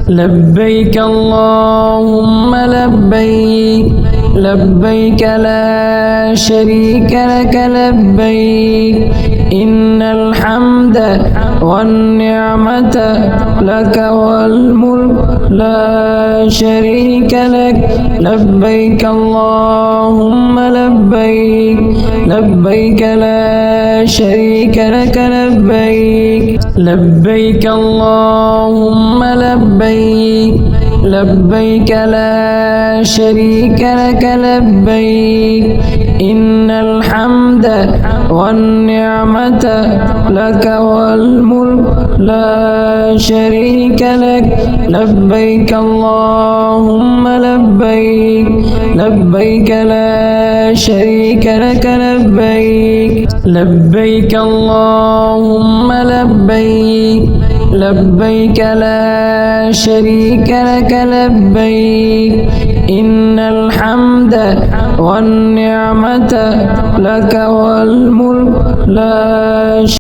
لبيك اللهم لبيك لبيك لا شريك لك لبيك إن الحمد والنعمة لك والملك لا شريك لك لبيك اللهم لبيك لبيك لا شريك لك لبيك لبيك اللهم لبيك لبيك لا شريك لك لبيك إن الحمد والنعمة لك والملك لا شريك لك لبيك اللهم لبيك لبيك لا شريك لك لبيك لبيك اللهم لبيك لبيك لا شريك لك لبيك إن الحمد والنعمة لك والملك لا